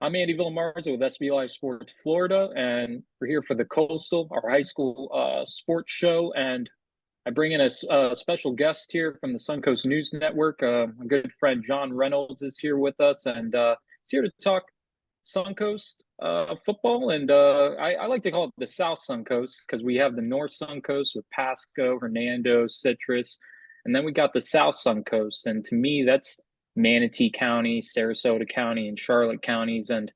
I'm Andy Villamarzo with SBLive Sports Florida, and we're here for the Coastal, our high school sports show. And I bring in a special guest here from the Suncoast News Network. My good friend John Reynolds is here with us, and he's here to talk Suncoast football. And I like to call it the South Suncoast because we have the North Suncoast with Pasco, Hernando, Citrus, and then we got the South Suncoast. And to me, that's Manatee County, Sarasota County, and Charlotte counties. And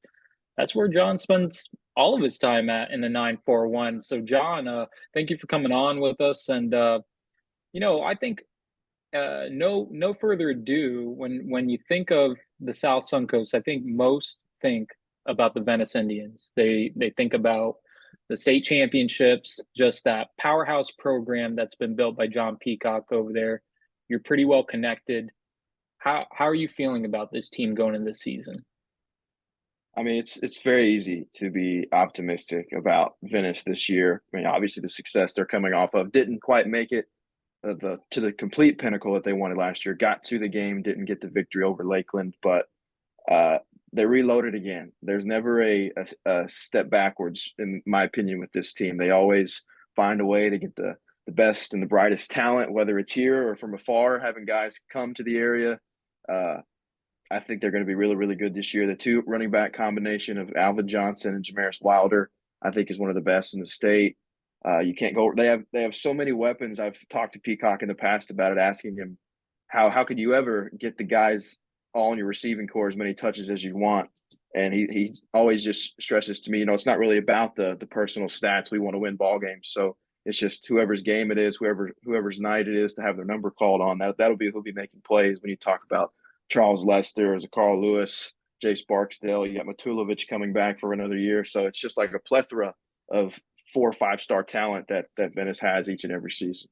that's where John spends all of his time at in the 941. So, John, thank you for coming on with us. And, I think no further ado, when you think of the South Suncoast, I think most think about the Venice Indians. They think about the state championships, just that powerhouse program that's been built by John Peacock over there. You're pretty well connected. How are you feeling about this team going into this season? I mean, it's very easy to be optimistic about Venice this year. I mean, obviously the success they're coming off of didn't quite make it to the complete pinnacle that they wanted last year. Got to the game, didn't get the victory over Lakeland, but uh, they reloaded again. There's never a step backwards, in my opinion, with this team. They always find a way to get the best and the brightest talent, whether it's here or from afar, having guys come to the area. Uh, I think they're going to be really, really good this year. The two running back combination of Alvin Johnson and Jamaris Wilder, I think, is one of the best in the state. You can't go. They have so many weapons. I've talked to Peacock in the past about it, asking him how could you ever get the guys all in your receiving core as many touches as you want. And he always just stresses to me, it's not really about the personal stats. We want to win ball games, so it's just whoever's game it is, whoever's night it is to have their number called on. That'll be who'll be making plays when you talk about Charles Lester, as a Carl Lewis, Jace Barksdale. You got Matulovic coming back for another year. So it's just like a plethora of 4 or 5 star talent that Venice has each and every season.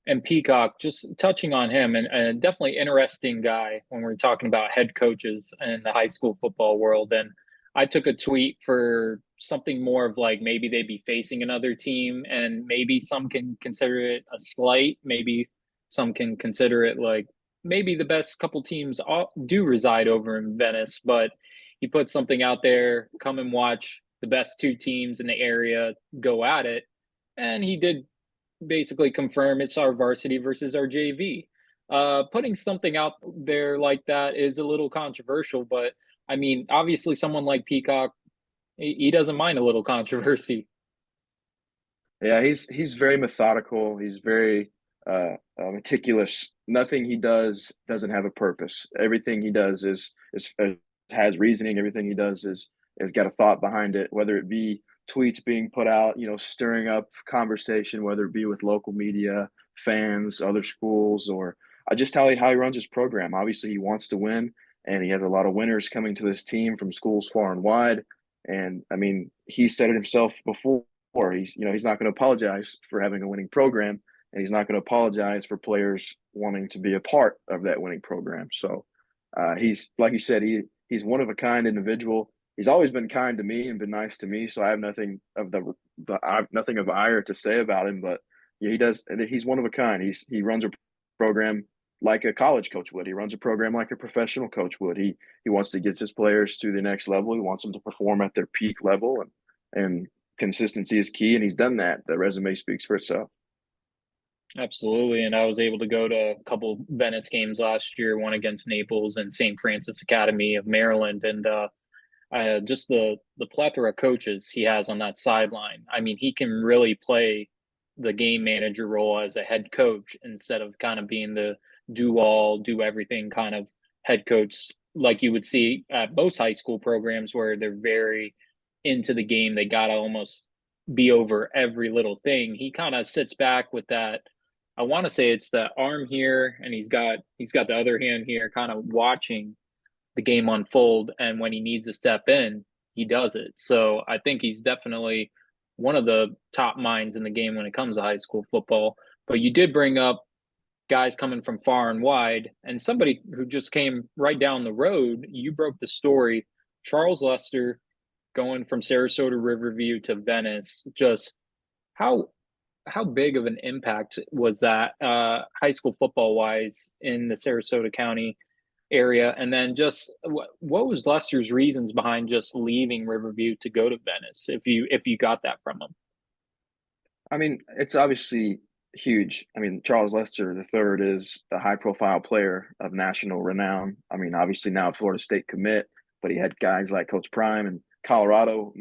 And Peacock, just touching on him, and definitely interesting guy when we're talking about head coaches in the high school football world. And I took a tweet for something more of like maybe they'd be facing another team, and maybe some can consider it a slight, maybe some can consider it like maybe the best couple teams do reside over in Venice. But he put something out there: come and watch the best two teams in the area go at it. And he did basically confirm it's our varsity versus our JV. Putting something out there like that is a little controversial, but I mean, obviously, someone like Peacock, he doesn't mind a little controversy. Yeah, he's very methodical. He's very meticulous. Nothing he does doesn't have a purpose. Everything he does is has reasoning. Everything he does is got a thought behind it. Whether it be tweets being put out, stirring up conversation, whether it be with local media, fans, other schools, or just how he runs his program. Obviously, he wants to win, and he has a lot of winners coming to this team from schools far and wide. And I mean, he said it himself before. He's not going to apologize for having a winning program, and he's not going to apologize for players wanting to be a part of that winning program. So he's like you said, he's one of a kind individual. He's always been kind to me and been nice to me, so I have nothing of I have nothing of ire to say about him. But yeah, he does. He's one of a kind. He runs a program like a college coach would. He runs a program like a professional coach would. He wants to get his players to the next level. He wants them to perform at their peak level, and consistency is key, and he's done that. The resume speaks for itself. Absolutely. And I was able to go to a couple Venice games last year, one against Naples and St. Francis Academy of Maryland. And just the plethora of coaches he has on that sideline. I mean, he can really play the game manager role as a head coach instead of kind of being the do all, do everything kind of head coach like you would see at most high school programs where they're very into the game. They got to almost be over every little thing. He kind of sits back with that. I want to say it's the arm here, and he's got the other hand here, kind of watching the game unfold. And when he needs to step in, he does it. So I think he's definitely one of the top minds in the game when it comes to high school football. But you did bring up guys coming from far and wide, and somebody who just came right down the road. You broke the story. Charles Lester going from Sarasota Riverview to Venice. Just how how big of an impact was that high school football wise in the Sarasota County? area. And then just what was Lester's reasons behind just leaving Riverview to go to Venice, if you got that from him? I mean, it's obviously huge. I mean, Charles Lester the third is a high-profile player of national renown. I mean, obviously now a Florida State commit, but he had guys like Coach Prime and Colorado,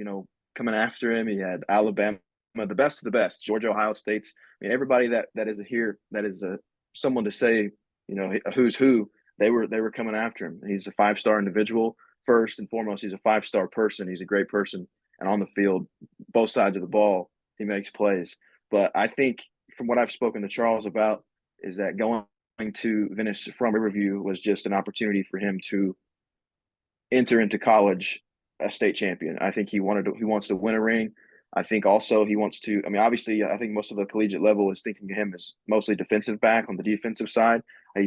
coming after him. He had Alabama, the best of the best, Georgia, Ohio State's. I mean, everybody that is here that is someone to say, a who's who. They were coming after him. He's a five-star individual. First and foremost, he's a five-star person. He's a great person, and on the field, both sides of the ball, he makes plays. But I think from what I've spoken to Charles about is that going to Venice from Riverview was just an opportunity for him to enter into college a state champion. I think he wants to win a ring. I think also he wants to. I mean, obviously, I think most of the collegiate level is thinking of him as mostly defensive back on the defensive side.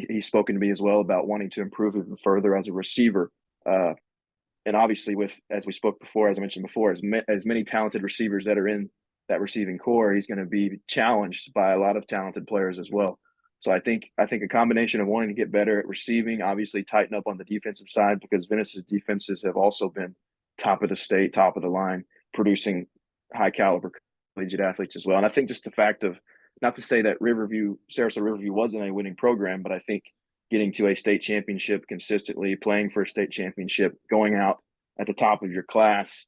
He's spoken to me as well about wanting to improve even further as a receiver. And obviously, as we spoke before, as I mentioned before, as many talented receivers that are in that receiving core, he's going to be challenged by a lot of talented players as well. So I think a combination of wanting to get better at receiving, obviously tighten up on the defensive side because Venice's defenses have also been top of the state, top of the line, producing high caliber collegiate athletes as well. And I think just the fact of, not to say that Sarasota Riverview wasn't a winning program, but I think getting to a state championship consistently, playing for a state championship, going out at the top of your class,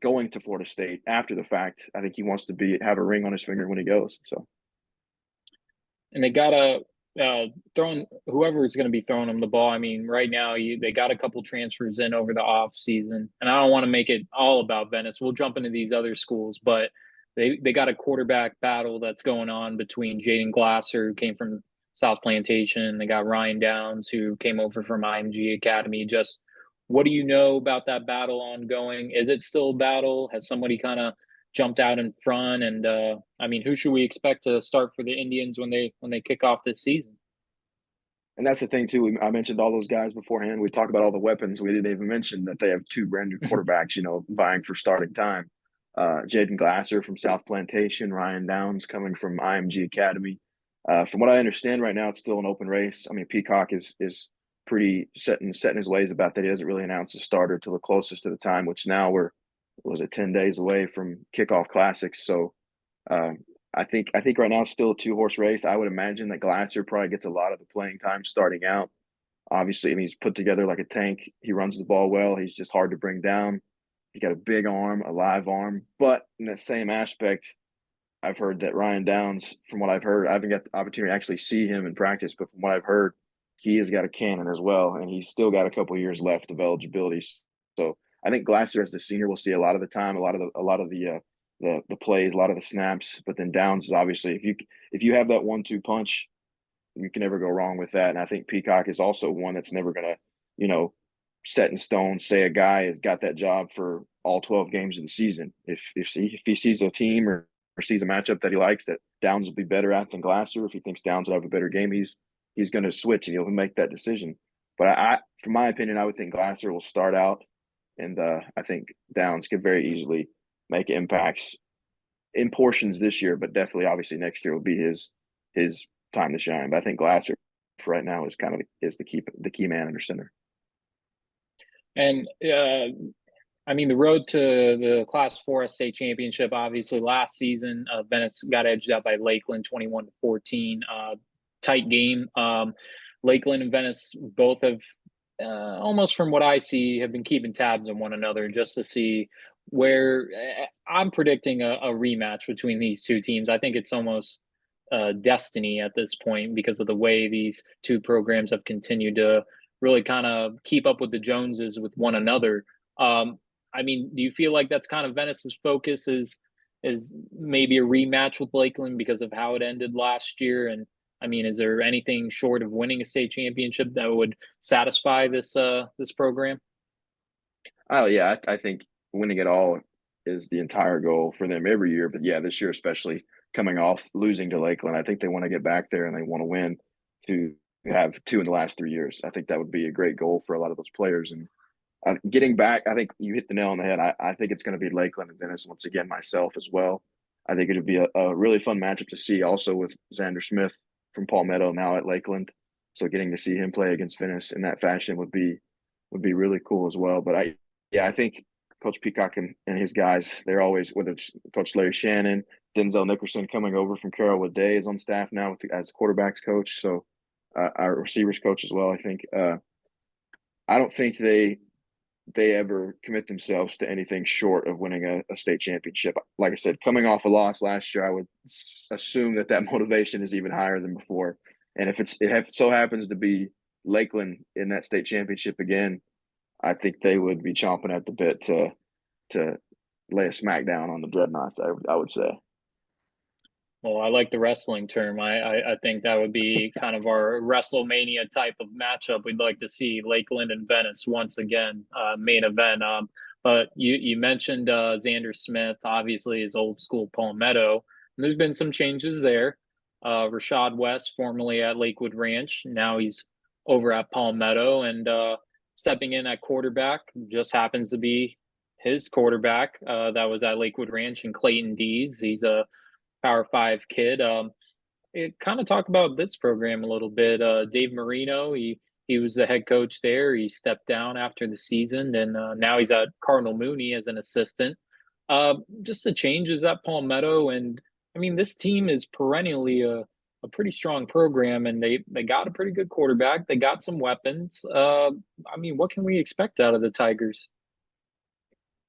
going to Florida State after the fact, I think he wants to have a ring on his finger when he goes. So, And they gotta throwing whoever is going to be throwing them the ball. I mean, right now they got a couple transfers in over the off season, and I don't want to make it all about Venice. We'll jump into these other schools, but they got a quarterback battle that's going on between Jaden Glasser, who came from South Plantation. They got Ryan Downs, who came over from IMG Academy. Just what do you know about that battle ongoing? Is it still a battle? Has somebody kind of jumped out in front? And I mean, who should we expect to start for the Indians when they kick off this season? and that's the thing too. I mentioned all those guys beforehand. We talked about all the weapons. We didn't even mention that they have two brand new quarterbacks, vying for starting time. Jaden Glasser from South Plantation, Ryan Downs coming from IMG Academy. From what I understand right now, it's still an open race. I mean, Peacock is pretty set in his ways about that. He doesn't really announce a starter till the closest to the time, which now we're 10 days away from kickoff classics. So I think right now it's still a two-horse race. I would imagine that Glasser probably gets a lot of the playing time starting out. Obviously, I mean, he's put together like a tank. He runs the ball well. He's just hard to bring down. He's got a big arm, a live arm. But in the same aspect, I've heard that Ryan Downs, from what I've heard, I haven't got the opportunity to actually see him in practice, but from what I've heard, he has got a cannon as well, and he's still got a couple of years left of eligibility. So I think Glasser as the senior will see a lot of the time, a lot of the plays, a lot of the snaps. But then Downs is obviously, if you have that 1-2 punch, you can never go wrong with that. And I think Peacock is also one that's never gonna, set in stone. Say a guy has got that job for all 12 games of the season. If he sees a team or sees a matchup that he likes that Downs will be better at than Glasser, if he thinks Downs will have a better game, he's going to switch and he'll make that decision. But from my opinion, I would think Glasser will start out, and I think Downs could very easily make impacts in portions this year, but definitely, obviously, next year will be his time to shine. But I think Glasser, for right now, is kind of the key man under center. And I mean, the road to the Class 4 state championship, obviously, last season, Venice got edged out by Lakeland 21-14. Tight game. Lakeland and Venice both have, almost from what I see, have been keeping tabs on one another just to see where I'm predicting a rematch between these two teams. I think it's almost destiny at this point because of the way these two programs have continued to really kind of keep up with the Joneses with one another. I mean, do you feel like that's kind of Venice's focus is maybe a rematch with Lakeland because of how it ended last year? And I mean, is there anything short of winning a state championship that would satisfy this program? Oh yeah, I think winning it all is the entire goal for them every year. But yeah, this year especially, coming off losing to Lakeland, I think they want to get back there and they want to win to have two in the last 3 years. I think that would be a great goal for a lot of those players. And getting back, I think you hit the nail on the head. I think it's going to be Lakeland and Venice once again, myself as well. I think it would be a really fun matchup to see, also with Xander Smith from Palmetto now at Lakeland. So getting to see him play against Venice in that fashion would be really cool as well. But I think Coach Peacock and his guys, they're always, whether it's Coach Larry Shannon, Denzel Nickerson coming over from Carrollwood Day is on staff now as quarterbacks coach. So our receivers coach as well. I think I don't think they ever commit themselves to anything short of winning a state championship. Like I said, coming off a loss last year, I would assume that motivation is even higher than before. And if it so happens to be Lakeland in that state championship again, I think they would be chomping at the bit to lay a smackdown on the Dreadnoughts. I would say. Well, I like the wrestling term. I think that would be kind of our WrestleMania type of matchup. We'd like to see Lakeland and Venice once again, main event. But you mentioned Xander Smith, obviously his old school Palmetto. And there's been some changes there. Rashad West, formerly at Lakewood Ranch, now he's over at Palmetto, and stepping in at quarterback just happens to be his quarterback that was at Lakewood Ranch, and Clayton Dees. He's a Power Five kid. It kind of talk about this program a little bit. Dave Marino, he was the head coach there. He stepped down after the season, and now he's at Cardinal Mooney as an assistant. Just the changes at Palmetto, and I mean, this team is perennially a pretty strong program, and they got a pretty good quarterback. They got some weapons. I mean, what can we expect out of the Tigers?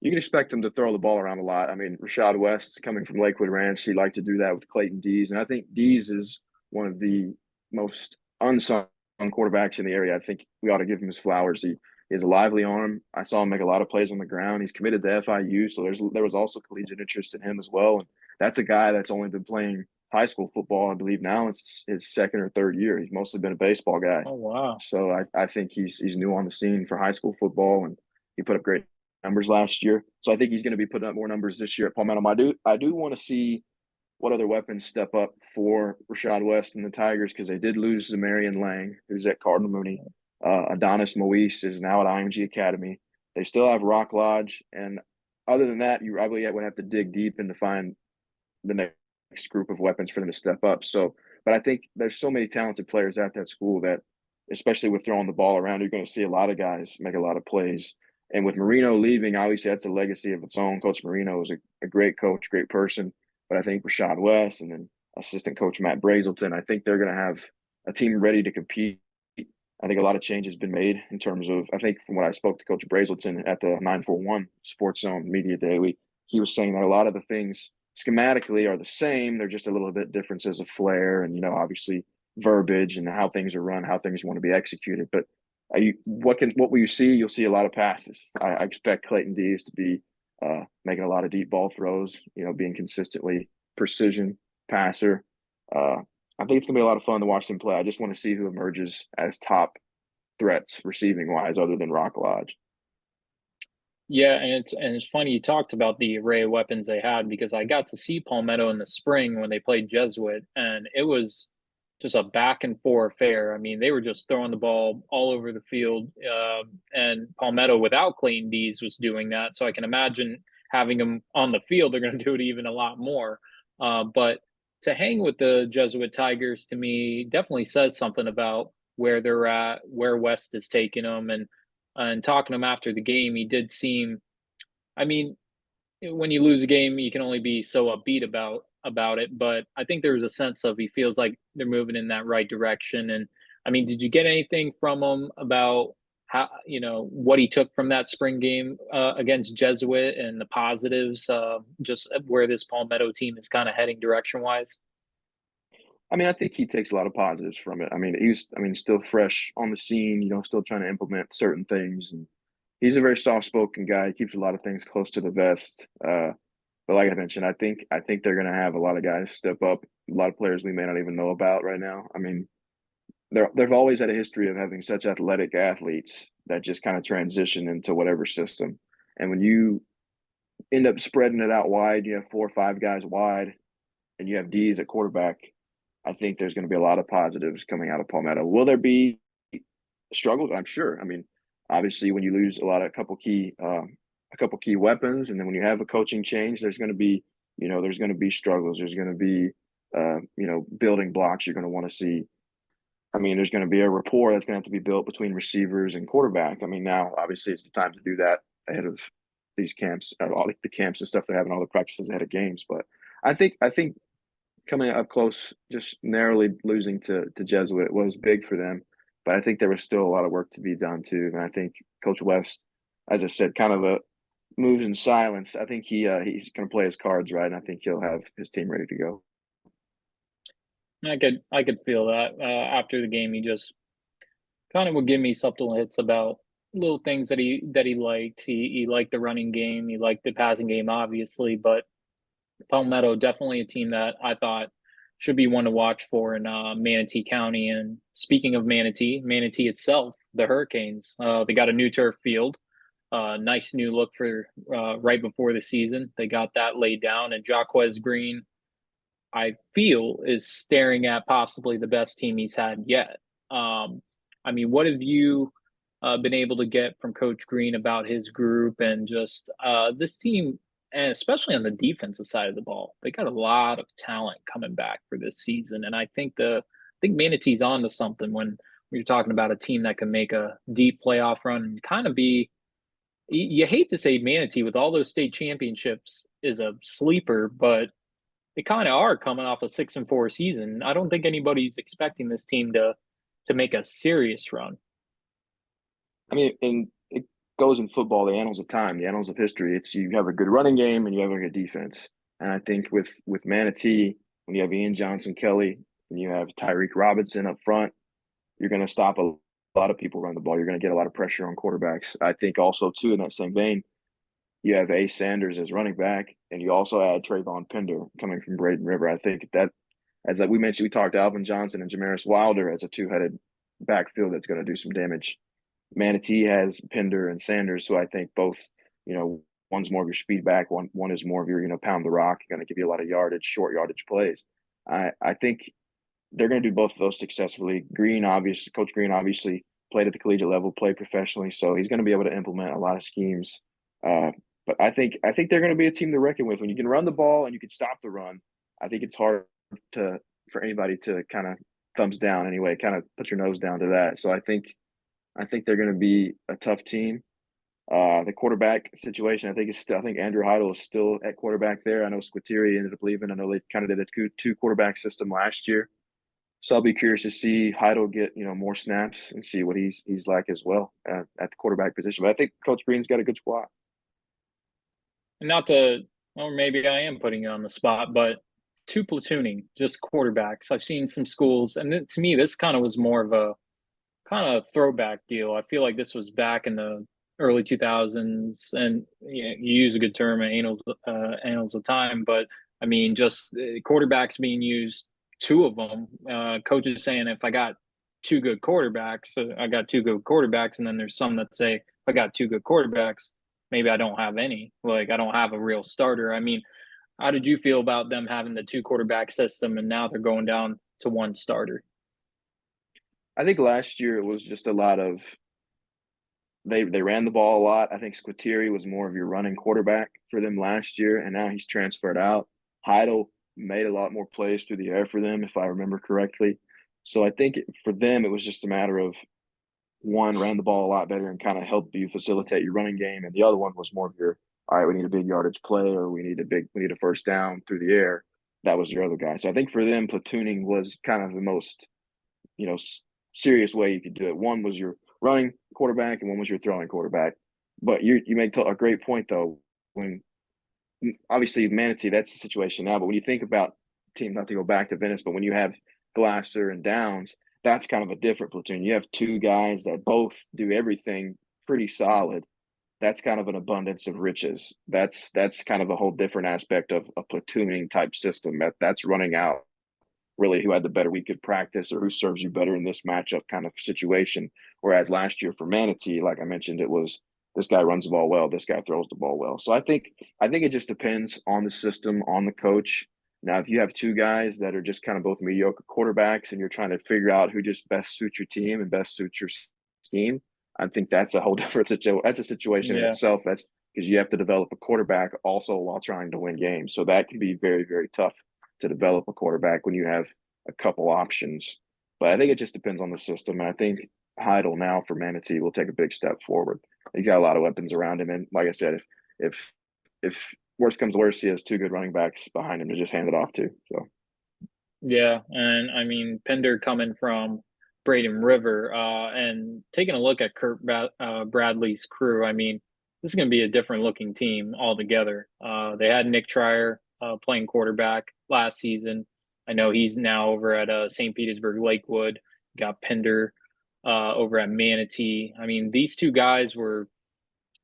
You can expect them to throw the ball around a lot. I mean, Rashad West coming from Lakewood Ranch, he liked to do that with Clayton Dees. And I think Dees is one of the most unsung quarterbacks in the area. I think we ought to give him his flowers. He has a lively arm. I saw him make a lot of plays on the ground. He's committed to FIU, so there was also collegiate interest in him as well. And that's a guy that's only been playing high school football. I believe now it's his second or third year. He's mostly been a baseball guy. Oh wow! So I think he's new on the scene for high school football, and he put up great numbers last year. So I think he's going to be putting up more numbers this year at Palmetto. I do want to see what other weapons step up for Rashad West and the Tigers, because they did lose Zamarian Lang, who's at Cardinal Mooney. Adonis Moise is now at IMG Academy. They still have Rock Lodge, and other than that, you probably would have to dig deep and to find the next group of weapons for them to step up. So, but I think there's so many talented players at that school that, especially with throwing the ball around, you're going to see a lot of guys make a lot of plays. And with Marino leaving, obviously that's a legacy of its own. Coach Marino was a great coach, great person. But I think Rashad West and then assistant coach Matt Brazelton, I think they're going to have a team ready to compete. I think a lot of change has been made in terms of, I think from what I spoke to Coach Brazelton at the 941 Sports Zone Media Day, he was saying that a lot of the things schematically are the same. They're just a little bit differences of flair and, obviously verbiage and how things are run, how things want to be executed. But what will you see? You'll see a lot of passes. I expect Clayton Dees to be making a lot of deep ball throws, being consistently precision passer. I think it's going to be a lot of fun to watch them play. I just want to see who emerges as top threats receiving wise other than Rock Lodge. Yeah, and it's funny you talked about the array of weapons they had, because I got to see Palmetto in the spring when they played Jesuit, and it was just a back and forth affair. I mean, they were just throwing the ball all over the field, and Palmetto without Clayton Dees was doing that. So I can imagine having them on the field, they're going to do it even a lot more. But to hang with the Jesuit Tigers, to me, definitely says something about where they're at, where West is taking them, and talking to him after the game, he did seem. I mean, when you lose a game, you can only be so upbeat about it. But I think there was a sense of he feels like they're moving in that right direction. And I mean, did you get anything from him about how what he took from that spring game against Jesuit and the positives, just where this Palmetto team is kind of heading direction wise? I mean, I think he takes a lot of positives from it. I mean, still fresh on the scene, still trying to implement certain things. And he's a very soft-spoken guy. He keeps a lot of things close to the vest. But like I mentioned, I think they're going to have a lot of guys step up, a lot of players we may not even know about right now. I mean, they've always had a history of having such athletic athletes that just kind of transition into whatever system. And when you end up spreading it out wide, you have 4 or 5 guys wide, and you have D's at quarterback, I think there's going to be a lot of positives coming out of Palmetto. Will there be struggles? I'm sure. I mean, obviously, when you lose a couple key weapons, and then when you have a coaching change, there's going to be struggles. There's going to be building blocks you're going to want to see I mean, there's going to be a rapport that's going to have to be built between receivers and quarterback. I mean, now obviously it's the time to do that ahead of these camps, all the camps and stuff they're having, all the practices ahead of games. But I think coming up close, just narrowly losing to Jesuit was big for them. But I think there was still a lot of work to be done too. And I think Coach West, as I said, kind of a moves in silence. I think he's going to play his cards right, and I think he'll have his team ready to go. I could feel that after the game. He just kind of would give me subtle hits about little things that he liked. He liked the running game. He liked the passing game, obviously. But Palmetto definitely a team that I thought should be one to watch for in Manatee County. And speaking of Manatee itself, the Hurricanes, they got a new turf field. Nice new look for right before the season. They got that laid down, and Jaquez Green, I feel, is staring at possibly the best team he's had yet. I mean, what have you been able to get from Coach Green about his group and just this team, and especially on the defensive side of the ball? They got a lot of talent coming back for this season, and I think Manatee's on to something when you're talking about a team that can make a deep playoff run and kind of be. You hate to say Manatee with all those state championships is a sleeper, but they kind of are coming off a 6-4 season. I don't think anybody's expecting this team to make a serious run. I mean, and it goes in football, the annals of time, the annals of history. It's you have a good running game and you have a good defense. And I think with Manatee, when you have Ian Johnson Kelly and you have Tyreek Robinson up front, you're going to stop a lot of people run the ball. You're going to get a lot of pressure on quarterbacks. I think also too in that same vein, you have Ace Sanders as running back, and you also add Trayvon Pender coming from Braden River. I think that, as like we mentioned, we talked Alvin Johnson and Jamaris Wilder as a two-headed backfield that's going to do some damage. Manatee has Pender and Sanders, so I think both, one's more of your speed back, one is more of your, pound the rock, going to give you a lot of yardage, short yardage plays. I think they're going to do both of those successfully. Coach Green obviously played at the collegiate level, played professionally, so he's going to be able to implement a lot of schemes. But I think they're going to be a team to reckon with. When you can run the ball and you can stop the run, I think it's hard for anybody to kind of thumbs down anyway, kind of put your nose down to that. So I think they're going to be a tough team. The quarterback situation, I think Andrew Heidel is still at quarterback there. I know Squitieri ended up leaving. I know they kind of did a two quarterback system last year. So I'll be curious to see Heidel get more snaps and see what he's like as well at the quarterback position. But I think Coach Green's got a good squad. And not to, or maybe I am putting you on the spot, but two platooning, just quarterbacks. I've seen some schools, and to me, this kind of was more of a kind of throwback deal. I feel like this was back in the early 2000s, and you use a good term, annals of time, but I mean, just quarterbacks being used, two of them. Coaches saying, if I got two good quarterbacks, I got two good quarterbacks, and then there's some that say, if I got two good quarterbacks, maybe I don't have any. Like, I don't have a real starter. I mean, how did you feel about them having the two quarterback system and now they're going down to one starter? I think last year it was just a lot of they ran the ball a lot. I think Squitieri was more of your running quarterback for them last year, and now he's transferred out. Heidel made a lot more plays through the air for them, if I remember correctly. So I think for them it was just a matter of one ran the ball a lot better and kind of helped you facilitate your running game, and the other one was more of your all right, we need a big yardage play or we need a first down through the air. That was your other guy. So I think for them, platooning was kind of the most you know serious way you could do it. One was your running quarterback, and one was your throwing quarterback. But you make a great point though. When obviously Manatee, that's the situation now. But when you think about teams, not to go back to Venice, but when you have Glasser and Downs, that's kind of a different platoon. You have two guys that both do everything pretty solid. That's kind of an abundance of riches. That's kind of a whole different aspect of a platooning type system. That's running out really who had the better week of practice or who serves you better in this matchup kind of situation. Whereas last year for Manatee, like I mentioned, it was this guy runs the ball well, this guy throws the ball well. So I think it just depends on the system, on the coach. Now, if you have two guys that are just kind of both mediocre quarterbacks and you're trying to figure out who just best suits your team and best suits your scheme, I think that's a whole different situation. That's a situation in Yeah. itself. That's because you have to develop a quarterback also while trying to win games. So that can be very, very tough to develop a quarterback when you have a couple options. But I think it just depends on the system. And I think Heidel now for Manatee will take a big step forward. He's got a lot of weapons around him. And like I said, if if worst comes to worst, he has two good running backs behind him to just hand it off to. So Yeah, and I mean Pender coming from Braden River, and taking a look at Bradley's crew. I mean, this is going to be a different looking team altogether. They had Nick Trier playing quarterback last season. I know he's now over at St. Petersburg Lakewood. Got Pender over at Manatee. I mean, these two guys were,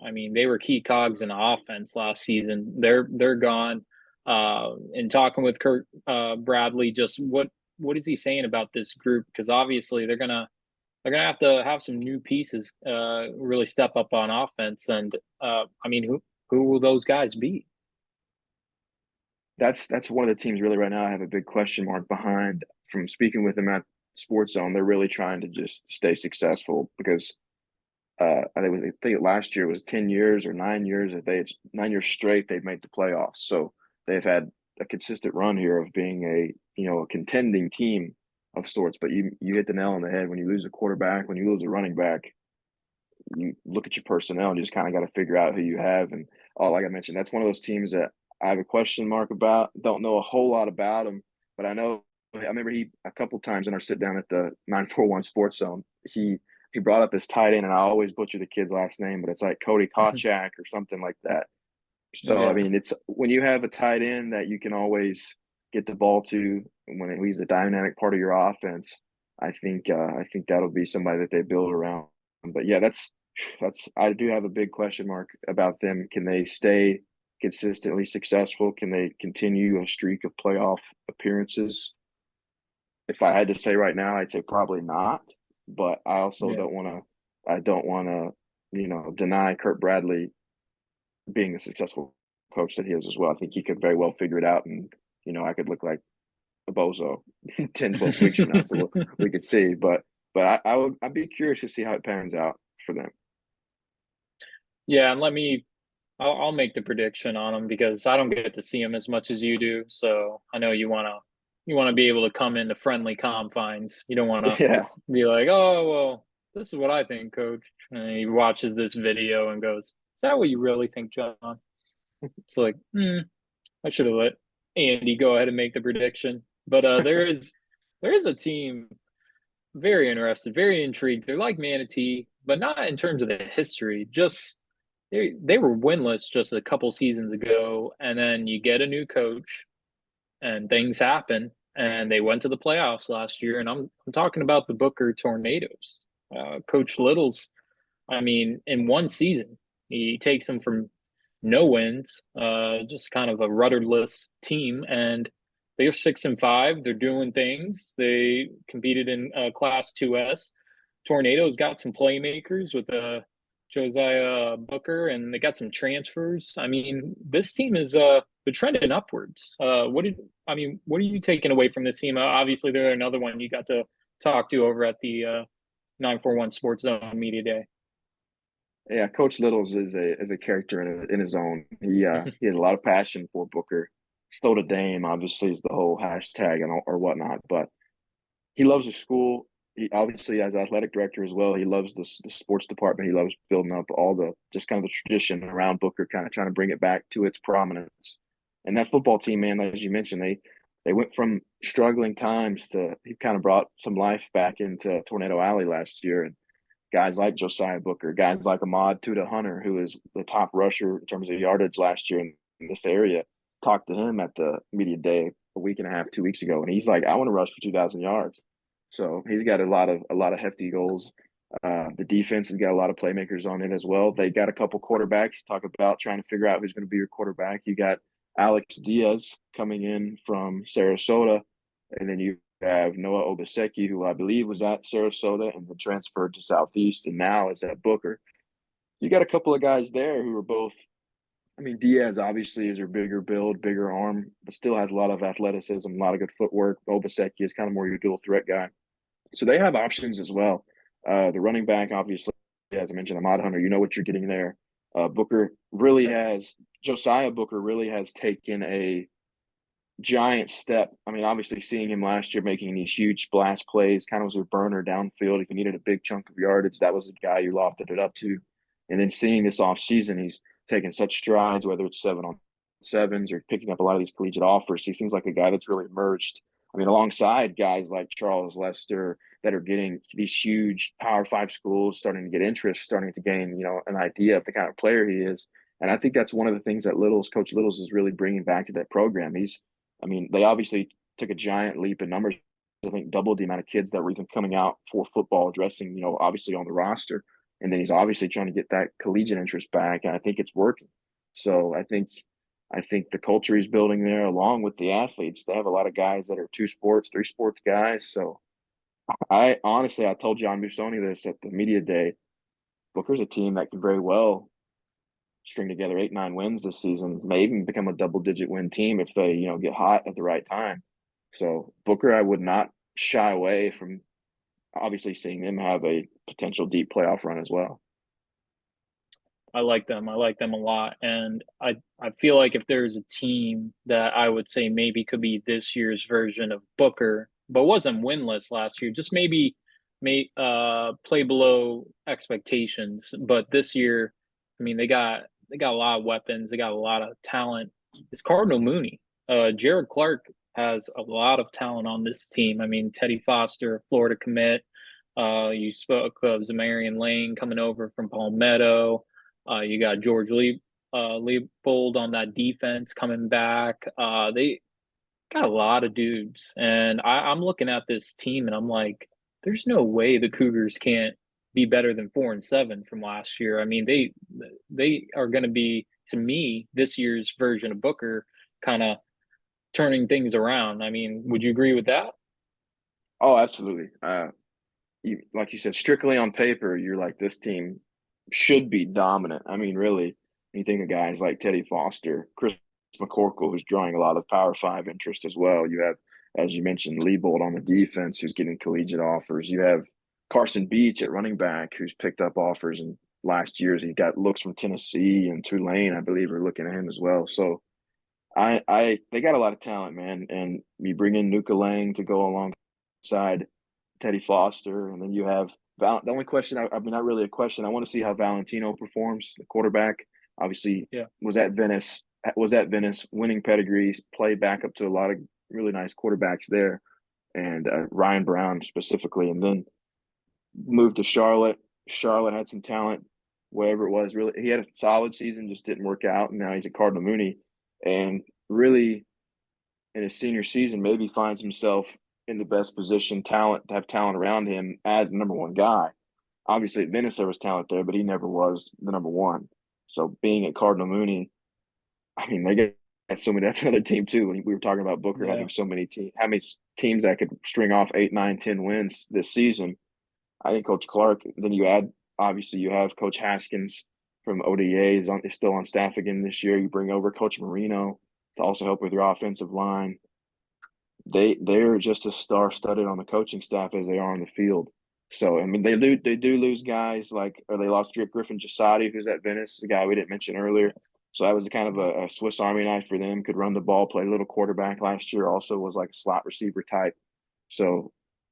I mean, they were key cogs in the offense last season. They're gone. And talking with Kurt Bradley, just what is he saying about this group? Because obviously they're gonna have some new pieces really step up on offense. And I mean, who will those guys be? that's one of the teams really right now I have a big question mark behind. From speaking with them at Sports Zone, they're really trying to just stay successful because I think last year was 10 years or 9 years that 9 years straight they've made the playoffs. So they've had a consistent run here of being a contending team of sorts. But you hit the nail on the head when you lose a quarterback, when you lose a running back, you look at your personnel and you just kind of got to figure out who you have. And like I mentioned, that's one of those teams that I have a question mark about. Don't know a whole lot about them, but I remember he a couple times in our sit down at the 941 Sports Zone. He brought up this tight end, and I always butcher the kid's last name, but it's like Cody Kotchak or something like that. So I Yeah, mean, it's when you have a tight end that you can always get the ball to when he's a dynamic part of your offense. I think that'll be somebody that they build around. But yeah, that's I do have a big question mark about them. Can they stay consistently successful? Can they continue a streak of playoff appearances? If I had to say right now, I'd say probably not. But I also yeah. don't want to. I don't want to, deny Kurt Bradley being a successful coach that he is as well. I think he could very well figure it out, and I could look like a bozo 10 plus weeks from now. So we could see. But I'd be curious to see how it pans out for them. Yeah, and I'll make the prediction on them because I don't get to see them as much as you do. So I know you wanna be able to come into friendly confines. You don't want to Yeah, be like, oh well, this is what I think, coach. And he watches this video and goes, "Is that what you really think, John?" It's like, I should have let Andy go ahead and make the prediction. But there is a team very interested, very intrigued. They're like Manatee, but not in terms of the history. Just they were winless just a couple seasons ago, and then you get a new coach, and things happen, and they went to the playoffs last year. And I'm talking about the Booker Tornadoes. Coach Little's, I mean, in one season, he takes them from no wins, just kind of a rudderless team, and they're 6-5. They're doing things. They competed in Class 2S. Tornadoes got some playmakers with Josiah Booker, and they got some transfers. I mean, this team is they're trending upwards. What are you taking away from this team? Obviously, they're another one you got to talk to over at the 941 Sports Zone Media Day. yeah. Coach Littles is a character in his own. He has a lot of passion for Booker. Stole to Dame, obviously, is the whole hashtag and or whatnot. But he loves the school. He obviously, as athletic director as well, he loves the sports department. He loves building up all the just kind of the tradition around Booker, kind of trying to bring it back to its prominence. And that football team, man, as you mentioned, they went from struggling times to he kind of brought some life back into Tornado Alley last year. And guys like Josiah Booker, guys like Ahmad Tuda Hunter, who is the top rusher in terms of yardage last year in this area, talked to him at the media day a week and a half, 2 weeks ago, and he's like, "I want to rush for 2,000 yards." So he's got a lot of hefty goals. The defense has got a lot of playmakers on it as well. They got a couple quarterbacks. Talk about trying to figure out who's going to be your quarterback. You got Alex Diaz coming in from Sarasota, and then you have Noah Obaseki, who I believe was at Sarasota and then transferred to Southeast, and now is at Booker. You got a couple of guys there who are both. I mean, Diaz obviously is your bigger build, bigger arm, but still has a lot of athleticism, a lot of good footwork. Obaseki is kind of more your dual threat guy. So they have options as well. The running back, obviously, as I mentioned, Ahmad Hunter, you know what you're getting there. Booker really has Josiah Booker really has taken giant step. I mean, obviously seeing him last year making these huge splash plays, kind of was a burner downfield. If you needed a big chunk of yardage, that was the guy you lofted it up to. And then seeing this offseason, he's taken such strides, whether it's 7-on-7s or picking up a lot of these collegiate offers. He seems like a guy that's really emerged. I mean, alongside guys like Charles Lester that are getting these huge Power 5 schools, starting to get interest, starting to gain, an idea of the kind of player he is. And I think that's one of the things that Coach Littles is really bringing back to that program. I mean, they obviously took a giant leap in numbers. I think doubled the amount of kids that were even coming out for football, dressing, obviously on the roster. And then he's obviously trying to get that collegiate interest back, and I think it's working. So I think the culture he's building there, along with the athletes, they have a lot of guys that are 2 sports, 3 sports guys. So I told John Busoni this at the media day. Booker's a team that could very well string together 8-9 wins this season, may even become a double-digit win team if they, get hot at the right time. So Booker, I would not shy away from obviously seeing them have a potential deep playoff run as well. I like them. I like them a lot. And I feel like if there's a team that I would say maybe could be this year's version of Booker, but wasn't winless last year, just maybe may play below expectations. But this year, I mean, they got a lot of weapons, they got a lot of talent. It's Cardinal Mooney. Jared Clark has a lot of talent on this team. I mean, Teddy Foster, Florida commit. You spoke of Zamarian Lane coming over from Palmetto. You got George Leibold on that defense coming back. They got a lot of dudes, and I'm looking at this team, and I'm like, there's no way the Cougars can't be better than 4-7 from last year. I mean, they are going to be, to me, this year's version of Booker, kind of turning things around. I mean, would you agree with that? Oh, absolutely. Like you said, strictly on paper, you're like, this team should be dominant. I mean, really, you think of guys like Teddy Foster, Chris McCorkle, who's drawing a lot of Power 5 interest as well. You have, as you mentioned, Leibold on the defense, who's getting collegiate offers. You have Carson Beach at running back, who's picked up offers in last year's. He got looks from Tennessee and Tulane, I believe, are looking at him as well. So they got a lot of talent, man. And you bring in Nuka Lang to go alongside Teddy Foster, and then you have the only question. I mean, not really a question. I want to see how Valentino performs, the quarterback. Obviously, Yeah. was at Venice. Was at Venice, winning pedigrees, played back up to a lot of really nice quarterbacks there, and Ryan Brown specifically, and then moved to Charlotte. Charlotte had some talent, whatever it was. Really, he had a solid season, just didn't work out, and now he's at Cardinal Mooney, and really in his senior season, maybe finds himself in the best position, to have talent around him as the number one guy. Obviously, at Venice there was talent there, but he never was the number one. So being at Cardinal Mooney, I mean, they get so many. That's another team too. When we were talking about Booker Yeah. having so many teams, how many teams that could string off 8, 9, 10 wins this season? I think Coach Clark. Then you add, obviously, you have Coach Haskins from ODA is still on staff again this year. You bring over Coach Marino to also help with your offensive line. They're just as star studded on the coaching staff as they are on the field. So I mean, they do lose guys like, or they lost Drip Griffin Jasati, who's at Venice, the guy we didn't mention earlier. So that was kind of a Swiss Army knife for them. Could run the ball, play a little quarterback last year. Also was like a slot receiver type. So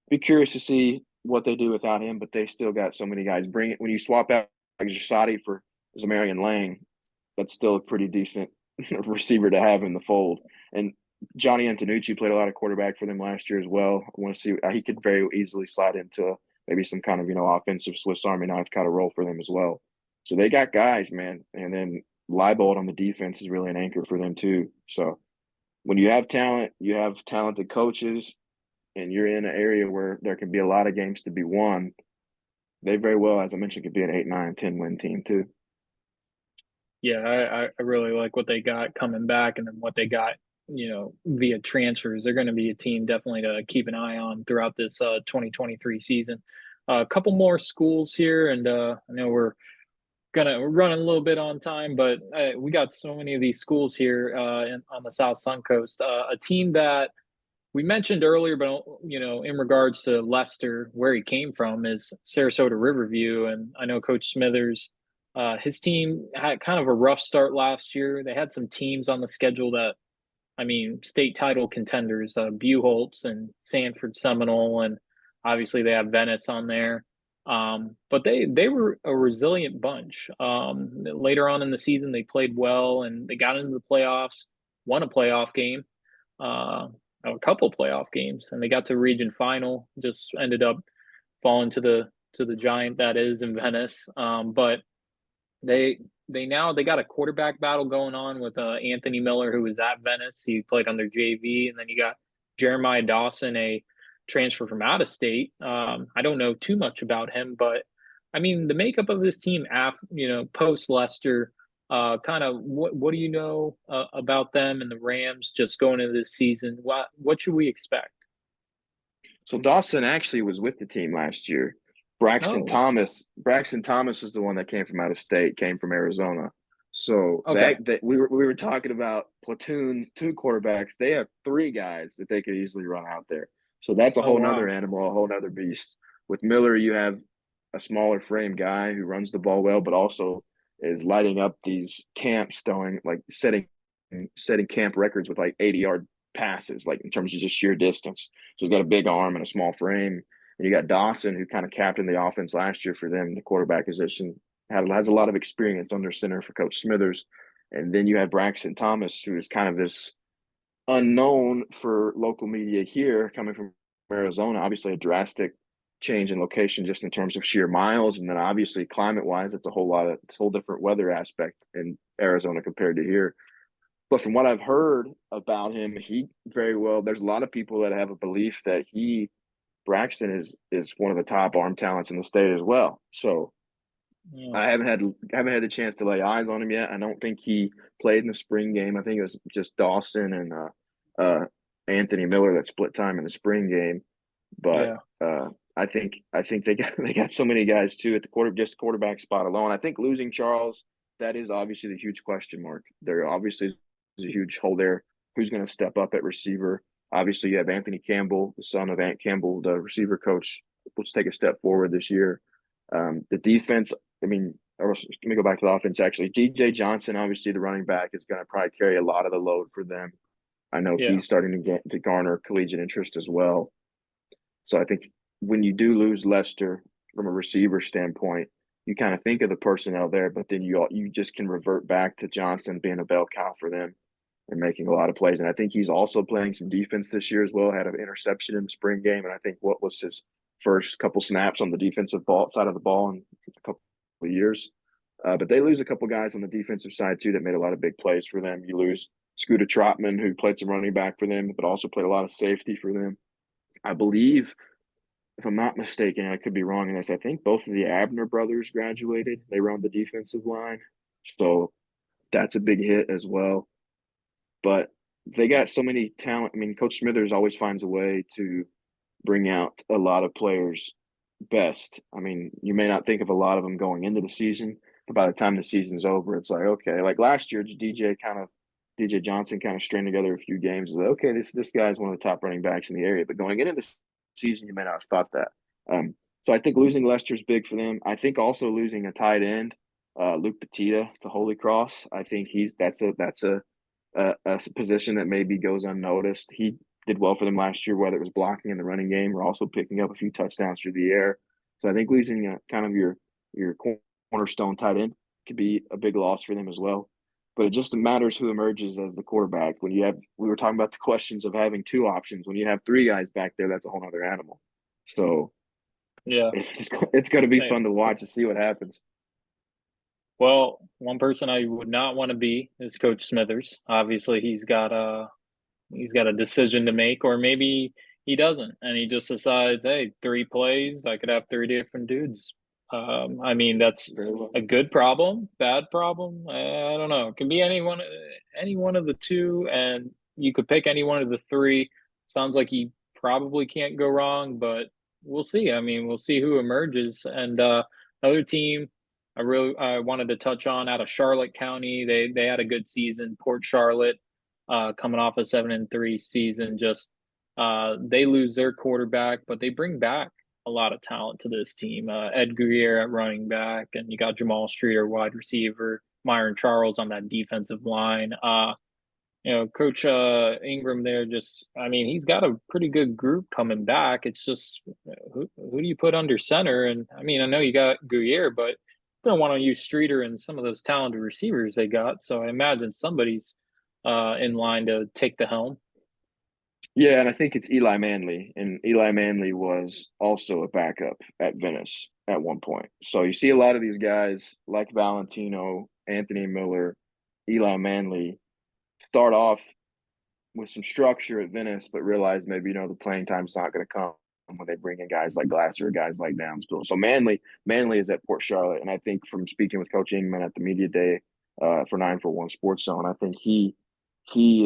be curious to see what they do without him. But they still got so many guys. Bring it when you swap out like Jasati for Zamarian Lang, that's still a pretty decent receiver to have in the fold. And Johnny Antonucci played a lot of quarterback for them last year as well. I want to see he could very easily slide into maybe some kind of offensive Swiss Army knife kind of role for them as well. So they got guys, man, and then Leibold on the defense is really an anchor for them too. So when you have talent, you have talented coaches, and you're in an area where there can be a lot of games to be won. They very well, as I mentioned, could be an 8, 9, 10 win team too. Yeah, I really like what they got coming back, and then what they got, via transfers. They're going to be a team definitely to keep an eye on throughout this 2023 season. A couple more schools here, and I know we're running a little bit on time, but we got so many of these schools here on the South Suncoast. A team that we mentioned earlier, but in regards to Lester, where he came from is Sarasota Riverview, and I know Coach Smithers. His team had kind of a rough start last year. They had some teams on the schedule that I mean, state title contenders, Buchholz and Sanford Seminole, and obviously they have Venice on there. But they were a resilient bunch. Later on in the season, they played well and they got into the playoffs, won a playoff game, uh, a couple playoff games, and they got to region final. Just ended up falling to the giant that is in Venice. But they they got a quarterback battle going on with Anthony Miller, who was at Venice. He played under JV, and then you got Jeremiah Dawson, a transfer from out of state. I don't know too much about him, but I mean the makeup of this team, post Lester. Kind of what do you know about them and the Rams just going into this season? What should we expect? So Dawson actually was with the team last year. Oh, Braxton Thomas is the one that came from out of state, came from Arizona. So okay. that we were talking about platoons, two quarterbacks. They have three guys that they could easily run out there. So that's a Oh whole nother wow. animal, a whole nother beast. With Miller, you have a smaller frame guy who runs the ball well, but also is lighting up these camps, doing like setting camp records with like 80-yard passes, like in terms of just sheer distance. So he's got a big arm and a small frame. And you got Dawson, who kind of captained the offense last year for them, the quarterback position, has a lot of experience under center for Coach Smithers. And then you have Braxton Thomas, who is kind of this unknown for local media here, coming from Arizona. Obviously, a drastic change in location just in terms of sheer miles, and then obviously climate wise, it's a whole different weather aspect in Arizona compared to here. But from what I've heard about him, he very well. There's a lot of people that have a belief that Braxton is one of the top arm talents in the state as well. So Yeah. I haven't had the chance to lay eyes on him yet. I don't think he played in the spring game. I think it was just Dawson and uh, Anthony Miller that split time in the spring game. But Yeah. uh, I think they got so many guys too at the quarterback spot alone. I think losing Charles, that is obviously the huge question mark. There obviously is a huge hole there. Who's going to step up at receiver? Obviously, you have Anthony Campbell, the son of Ant Campbell, the receiver coach. Let's take a step forward this year. The defense, I mean, let me go back to the offense actually. DJ Johnson, obviously the running back, is going to probably carry a lot of the load for them. I know Yeah. he's starting to get to garner collegiate interest as well. So I think when you do lose Lester from a receiver standpoint, you kind of think of the personnel there, but then you just can revert back to Johnson being a bell cow for them and making a lot of plays. And I think he's also playing some defense this year as well. Had an interception in the spring game, and I think what was his first couple snaps on the defensive ball side of the ball in a couple of years. But they lose a couple guys on the defensive side too that made a lot of big plays for them. You lose Scooter Trotman, who played some running back for them, but also played a lot of safety for them. I believe, if I'm not mistaken, I could be wrong in this. I think both of the Abner brothers graduated. They run the defensive line, so that's a big hit as well. But they got so many talent. I mean, Coach Smithers always finds a way to bring out a lot of players best. I mean, you may not think of a lot of them going into the season, but by the time the season's over, it's like, okay, like last year, DJ Johnson kind of stringed together a few games. Like, okay, this guy is one of the top running backs in the area. But going into the season, you may not have thought that. So I think losing Lester's big for them. I think also losing a tight end, Luke Petita to Holy Cross. I think that's a position that maybe goes unnoticed. He did well for them last year, whether it was blocking in the running game or also picking up a few touchdowns through the air. So I think losing kind of your cornerstone tight end could be a big loss for them as well. But it just matters who emerges as the quarterback. We were talking about the questions of having two options. When you have three guys back there, that's a whole other animal. So Yeah. it's going to be Hey, fun to watch to see what happens. well, one person I would not want to be is Coach Smithers. Obviously, he's got a decision to make, or maybe he doesn't, and he just decides, hey, three plays, I could have three different dudes. I mean, that's Very well. a good problem, bad problem. I don't know. It can be any one of the two, and you could pick any one of the three. Sounds like he probably can't go wrong, but we'll see. I mean, we'll see who emerges. And another team I wanted to touch on out of Charlotte County. They had a good season. Port Charlotte, coming off a 7-3 season, just they lose their quarterback, but they bring back a lot of talent to this team. Ed Greer at running back, and you got Jamal Streeter, wide receiver, Myron Charles on that defensive line. Coach Ingram there just, I mean, he's got a pretty good group coming back. It's just who do you put under center? And I mean, I know you got Guerrier, but you don't want to use Streeter and some of those talented receivers they got. So I imagine somebody's in line to take the helm. Yeah, and I think it's Eli Manley, and Eli Manley was also a backup at Venice at one point. So you see a lot of these guys like Valentino, Anthony Miller, Eli Manley start off with some structure at Venice, but realize maybe the playing time's not going to come when they bring in guys like Glasser, guys like Downsville. So Manley is at Port Charlotte, and I think from speaking with Coach Ingman at the media day for 941 Sports Zone, I think he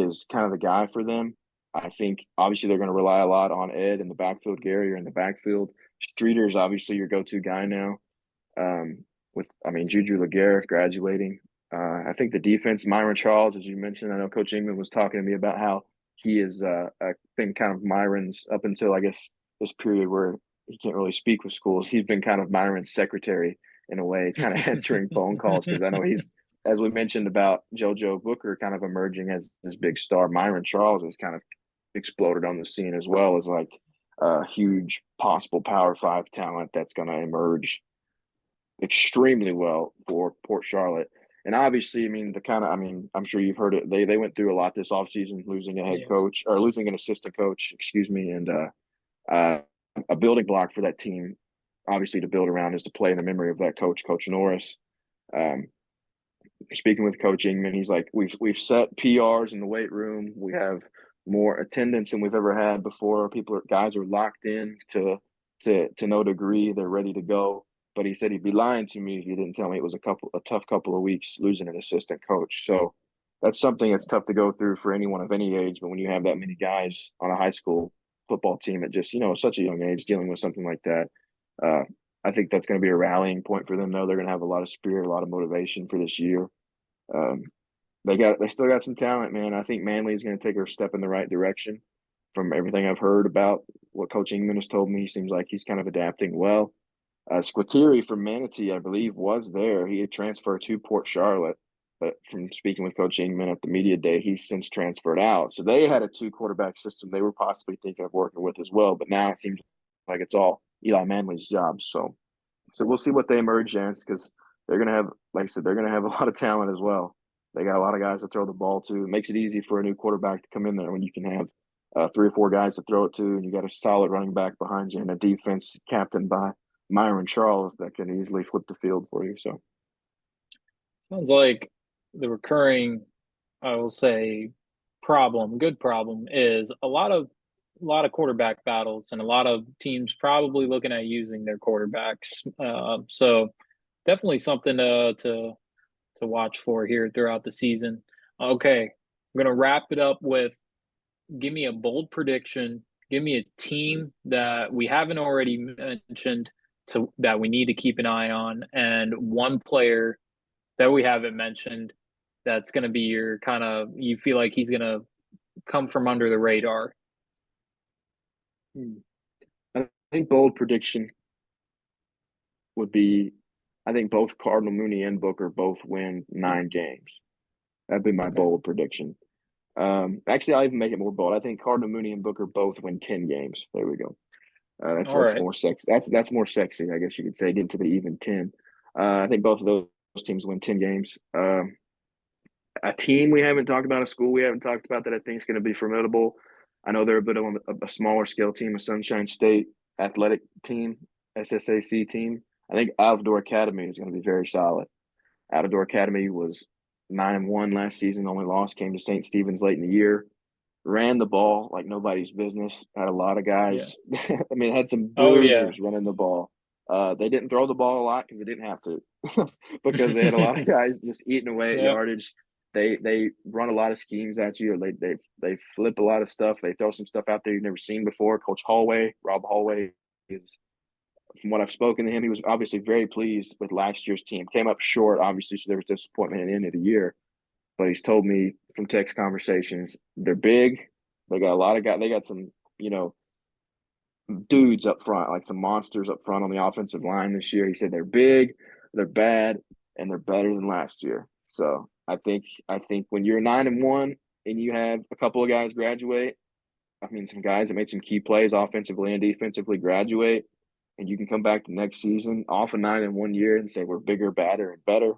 is kind of the guy for them. I think obviously they're going to rely a lot on Ed in the backfield, Gary in the backfield. Streeter is obviously your go-to guy now. Juju Laguerre graduating. I think the defense, Myron Charles, as you mentioned, I know Coach Ingman was talking to me about how he has been kind of Myron's up until, I guess, this period where he can't really speak with schools. He's been kind of Myron's secretary in a way, kind of answering phone calls, because I know he's, as we mentioned about JoJo Booker kind of emerging as this big star. Myron Charles has kind of exploded on the scene as well as like a huge possible Power 5 talent that's going to emerge extremely well for Port Charlotte. And obviously, I'm sure you've heard it. They went through a lot this offseason, losing a head Yeah. coach or losing an assistant coach, excuse me, and a building block for that team, obviously, to build around is to play in the memory of that coach, Coach Norris. Speaking with Coach Ingman, he's like, we've set PRs in the weight room. We have more attendance than we've ever had before. Guys are locked in to no degree. They're ready to go. But he said he'd be lying to me if he didn't tell me it was a tough couple of weeks losing an assistant coach. So that's something that's tough to go through for anyone of any age. But when you have that many guys on a high school football team at just such a young age dealing with something like that, I think that's going to be a rallying point for them. Though they're going to have a lot of spirit, a lot of motivation for this year. Um, they still got some talent, man. I think Manley is going to take a step in the right direction. From everything I've heard about what Coach Ingman has told me, he seems like he's kind of adapting well. Squitieri from Manatee, I believe, was there. He had transferred to Port Charlotte, but from speaking with Coach Ingman at the media day, he's since transferred out. So they had a 2-quarterback system they were possibly thinking of working with as well. But now it seems like it's all Eli Manley's job. So we'll see what they emerge as, because they're going to have, like I said, they're going to have a lot of talent as well. They got a lot of guys to throw the ball to. It makes it easy for a new quarterback to come in there when you can have 3 or 4 guys to throw it to, and you got a solid running back behind you and a defense captained by Myron Charles that can easily flip the field for you. So Sounds like the recurring, I will say, good problem is a lot of quarterback battles and a lot of teams probably looking at using their quarterbacks. So definitely something to watch for here throughout the season. Okay, I'm gonna wrap it up with give me a bold prediction. Give me a team that we haven't already mentioned that we need to keep an eye on, and one player that we haven't mentioned that's going to be your kind of you feel like he's going to come from under the radar. I think bold prediction would be, I think both Cardinal Mooney and Booker both win 9 games. That'd be my Okay. bold prediction. Actually, I'll even make it more bold. I think Cardinal Mooney and Booker both win 10 games. There we go. All That's right. more sexy. That's more sexy, I guess you could say. Get to the even 10. I think both of those teams win 10 games. A team we haven't talked about, a school we haven't talked about that I think is going to be formidable. I know they're a bit on a smaller scale team, a Sunshine State athletic team, SSAC team. I think Outdoor Academy is going to be very solid. Outdoor Academy was 9-1 last season. Only loss came to St. Stephen's late in the year. Ran the ball like nobody's business. Had a lot of Yeah. guys. Had some Oh yeah. bruisers running the ball. They didn't throw the ball a lot because they didn't have to, because they had a lot of guys just eating away at Yeah. yardage. They run a lot of schemes at you. They flip a lot of stuff. They throw some stuff out there you've never seen before. Coach Rob Hallway is, from what I've spoken to him, he was obviously very pleased with last year's team. Came up short, obviously, so there was disappointment at the end of the year. But he's told me from text conversations, they're big. They got a lot of guys. They got some, dudes up front, like some monsters up front on the offensive line this year. He said they're big, they're bad, and they're better than last year. So I think when you're 9-1 and you have a couple of guys graduate, I mean, some guys that made some key plays offensively and defensively graduate, and you can come back the next season off a 9 in 1 year and say we're bigger, badder, and better.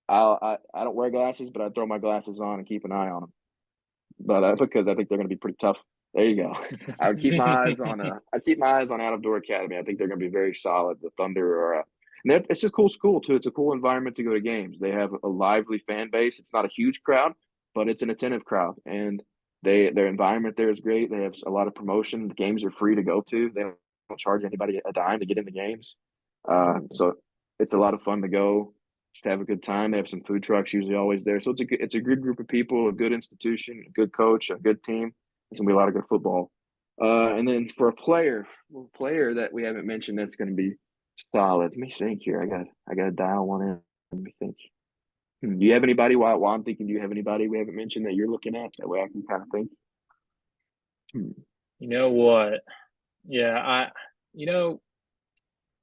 I don't wear glasses, but I throw my glasses on and keep an eye on them. But because I think they're going to be pretty tough. There you go. I would keep my eyes on Out of Door Academy. I think they're going to be very solid. The Thunder are. And it's just a cool school too. It's a cool environment to go to games. They have a lively fan base. It's not a huge crowd, but it's an attentive crowd, and their environment there is great. They have a lot of promotion. The games are free to go to. They don't charge anybody a dime to get in the games. So it's a lot of fun to go. Just have a good time. They have some food trucks usually always there. So it's a good group of people, a good institution, a good coach, a good team. It's gonna be a lot of good football. And then for a player that we haven't mentioned that's gonna be solid. Let me think here. I got to dial one in. Let me think. Do you have anybody while I'm thinking? Do you have anybody we haven't mentioned that you're looking at? That way I can kind of think. You know what? Yeah,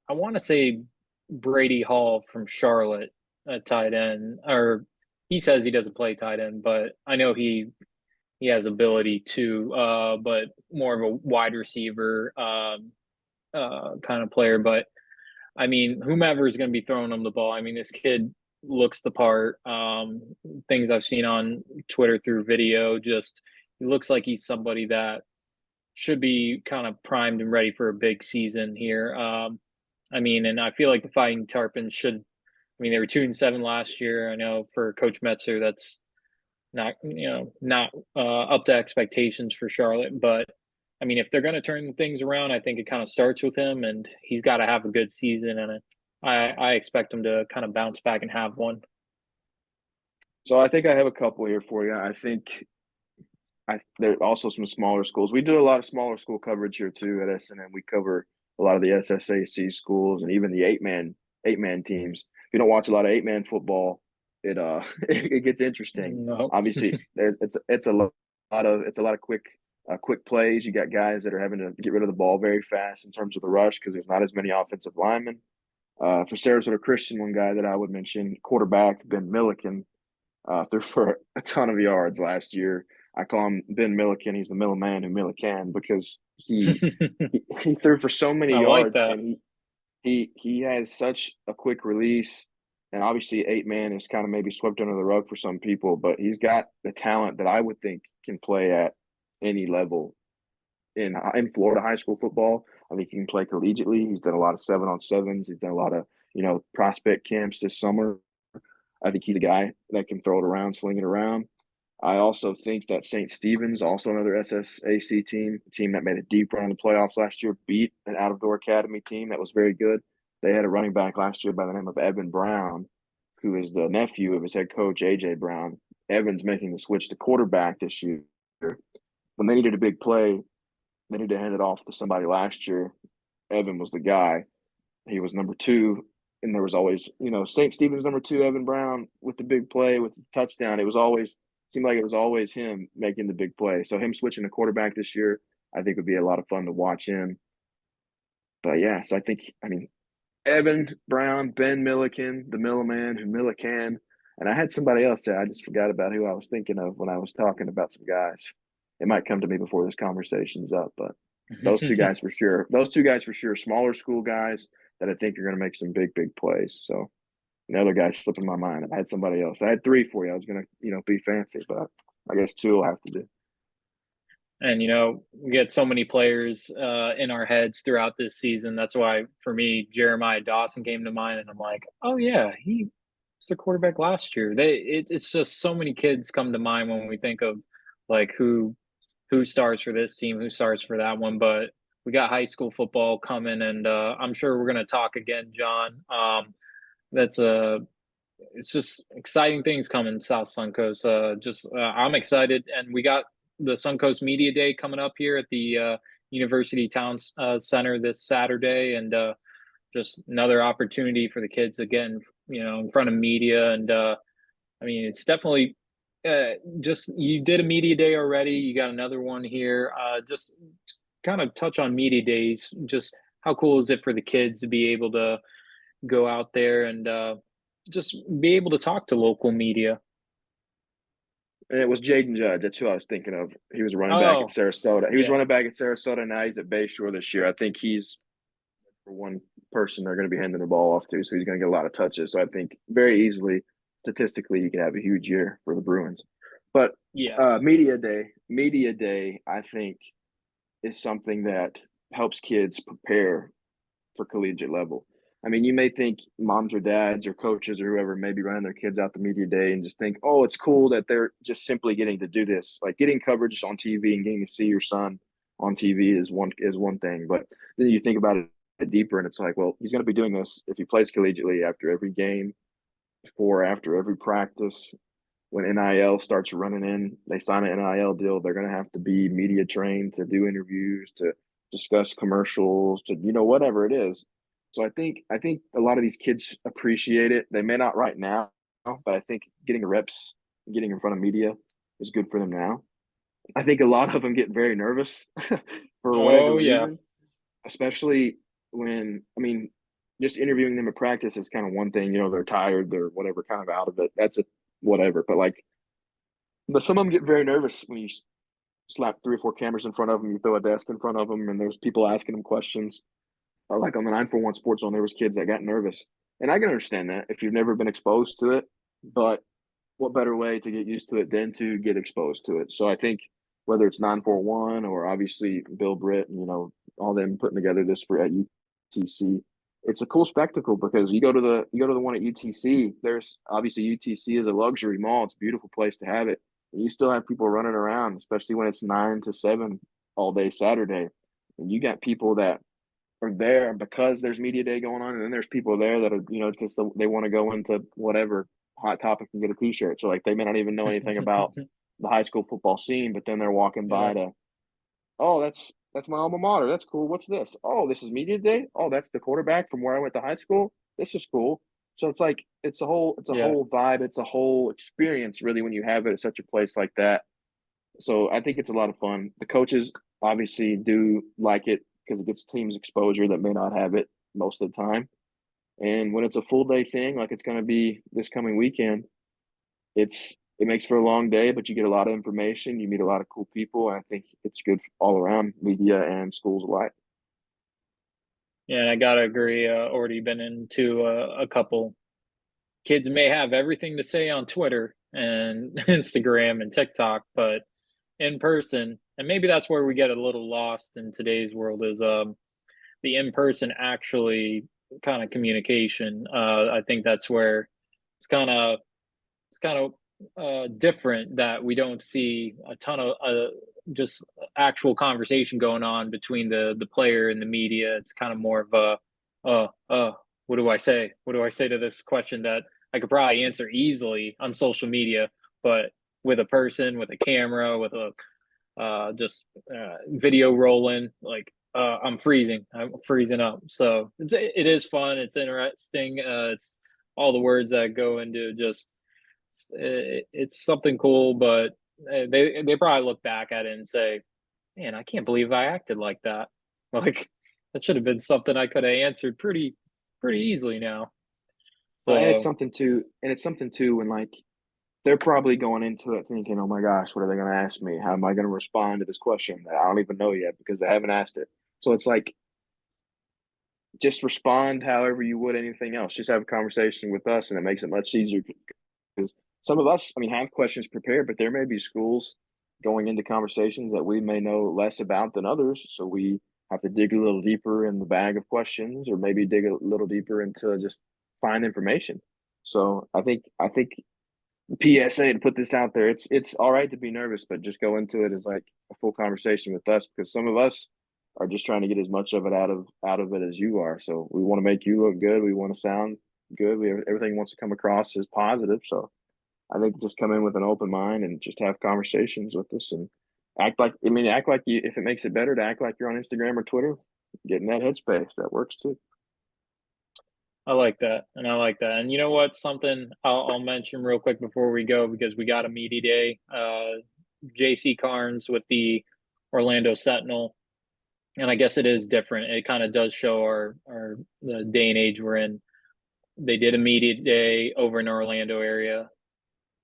I want to say Brady Hall from Charlotte at tight end, or he says he doesn't play tight end, but I know he has ability to, but more of a wide receiver kind of player. But I mean, whomever is going to be throwing him the ball, I mean, this kid looks the part. Things I've seen on Twitter through video, just he looks like he's somebody that should be kind of primed and ready for a big season here. I mean, and I feel like the Fighting Tarpons should. I mean, they were 2-7 last year. I know for Coach Metzer, that's not up to expectations for Charlotte. But I mean, if they're going to turn things around, I think it kind of starts with him, and he's got to have a good season. And I expect him to kind of bounce back and have one. So I think I have a couple here for you. I think there are also some smaller schools. We do a lot of smaller school coverage here too at SNM. We cover a lot of the SSAC schools and even the eight man teams. If you don't watch a lot of 8-man football, it it gets interesting. No. Obviously, it's a lot of quick plays. You got guys that are having to get rid of the ball very fast in terms of the rush because there's not as many offensive linemen. For Sarasota Christian, one guy that I would mention, quarterback Ben Milliken, threw for a ton of yards last year. I call him Ben Milliken. He's the middle man who Milliken because he threw for so many I like yards, that. and he has such a quick release. And obviously, 8-man is kind of maybe swept under the rug for some people, but he's got the talent that I would think can play at any level in Florida high school football. I think he can play collegiately. He's done a lot of 7-on-7s. He's done a lot of prospect camps this summer. I think he's a guy that can throw it around, sling it around. I also think that St. Stephen's, also another SSAC team, a team that made a deep run in the playoffs last year, beat an out-of-door academy team that was very good. They had a running back last year by the name of Evan Brown, who is the nephew of his head coach, A.J. Brown. Evan's making the switch to quarterback this year. When they needed a big play, they needed to hand it off to somebody last year. Evan was the guy. He was number 2. And there was always, St. Stephen's number 2, Evan Brown, with the big play, with the touchdown. Seemed like it was always him making the big play. So him switching to quarterback this year, I think would be a lot of fun to watch him. But yeah, so Evan Brown, Ben Milliken, the Milliman, who Millican, and I had somebody else say I just forgot about who I was thinking of when I was talking about some guys. It might come to me before this conversation's up, but those two guys for sure. Smaller school guys that I think are going to make some big plays. So the other guys slipping my mind. I had somebody else. I had 3 for you. I was going to, be fancy, but I guess 2 will have to do. And we get so many players in our heads throughout this season. That's why, for me, Jeremiah Dawson came to mind, and I'm like, oh yeah, he was the quarterback last year. It's just so many kids come to mind when we think of like who starts for this team, who starts for that one. But we got high school football coming, and I'm sure we're going to talk again, John. It's just exciting things coming South Suncoast. I'm excited, and we got the Suncoast Media Day coming up here at the University Town Center this Saturday, and just another opportunity for the kids again, in front of media. And I mean, it's definitely just you did a media day already. You got another one here. Just kind of touch on media days. Just how cool is it for the kids to be able to go out there and just be able to talk to local media? And it was Jaden Judge. That's who I was thinking of. He was a running back at Oh, Sarasota. He was running back yes. at Sarasota. Now he's at Bayshore this year. I think he's for one person they're going to be handing the ball off to, so he's going to get a lot of touches. So I think very easily, statistically, he could have a huge year for the Bruins. But Yes. media day, I think is something that helps kids prepare for collegiate level. I mean, you may think moms or dads or coaches or whoever may be running their kids out the media day and just think, oh, it's cool that they're just simply getting to do this. Like getting coverage on TV and getting to see your son on TV is one thing. But then you think about it deeper and it's like, well, he's going to be doing this if he plays collegiately after every game, before, after every practice. When NIL starts running in, they sign an NIL deal, they're going to have to be media trained to do interviews, to discuss commercials, to whatever it is. So I think a lot of these kids appreciate it. They may not right now, but I think getting reps, getting in front of media is good for them now. I think a lot of them get very nervous for whatever Oh, yeah. reason, especially when I mean, just interviewing them at practice is kind of one thing. They're tired, they're whatever, kind of out of it. That's a whatever. But some of them get very nervous when you slap 3 or 4 cameras in front of them, you throw a desk in front of them, and there's people asking them questions. Like on the 941 Sports Zone, there was kids that got nervous, and I can understand that if you've never been exposed to it. But what better way to get used to it than to get exposed to it? So I think whether it's 941 or obviously Bill Britt, all them putting together this for at UTC, it's a cool spectacle because you go to the one at UTC. There's obviously UTC is a luxury mall. It's a beautiful place to have it. And you still have people running around, especially when it's 9 to 7 all day Saturday. And you got people that are there because there's media day going on, and then there's people there that are because they want to go into whatever hot topic and get a T-shirt. So like they may not even know anything about the high school football scene, but then they're walking by Yeah. to, oh, that's my alma mater. That's cool. What's this? Oh, this is media day. Oh, that's the quarterback from where I went to high school. This is cool. So it's like it's a Yeah. whole vibe. It's a whole experience really when you have it at such a place like that. So I think it's a lot of fun. The coaches obviously do like it because it gets teams exposure that may not have it most of the time. And when it's a full day thing, like it's going to be this coming weekend, it makes for a long day, but you get a lot of information. You meet a lot of cool people, and I think it's good all around, media and schools alike. Yeah, and I gotta agree. Already been into a couple. Kids may have everything to say on Twitter and Instagram and TikTok, but in person, and maybe that's where we get a little lost in today's world is the in person actually kind of communication. I think that's where it's kind of it's kind of different that we don't see a ton of just actual conversation going on between the player and the media. It's kind of more of a what do I say? What do I say to this question that I could probably answer easily on social media, but with a person, with a camera, with a just video rolling, like I'm freezing. I'm freezing up. So it is fun. It's interesting. It's all the words that go into just it's something cool, but they probably look back at it and say, "Man, I can't believe I acted like that. Like that should have been something I could have answered pretty easily now." Well, and it's So something too, when like they're probably going into it thinking, "Oh my gosh, what are they going to ask me? How am I going to respond to this question that I don't even know yet because they haven't asked it?" So it's like just respond however you would anything else. Just have a conversation with us, and it makes it much easier. Some of us, I mean, have questions prepared, but there may be schools going into conversations that we may know less about than others. So we have to dig a little deeper in the bag of questions, or maybe dig a little deeper into just find information. So I think PSA to put this out there. It's all right to be nervous, but just go into it as like a full conversation with us because some of us are just trying to get as much of it out of it as you are. So we want to make you look good. We want to sound good. Everything wants to come across as positive. So I think just come in with an open mind and just have conversations with us and act like you, if it makes it better to act like you're on Instagram or Twitter, get in that headspace. That works too. I like that, and I like that. And you know what? Something I'll mention real quick before we go because we got a media day. JC Carnes with the Orlando Sentinel, and I guess it is different. It kind of does show our the day and age we're in. They did a media day over in the Orlando area.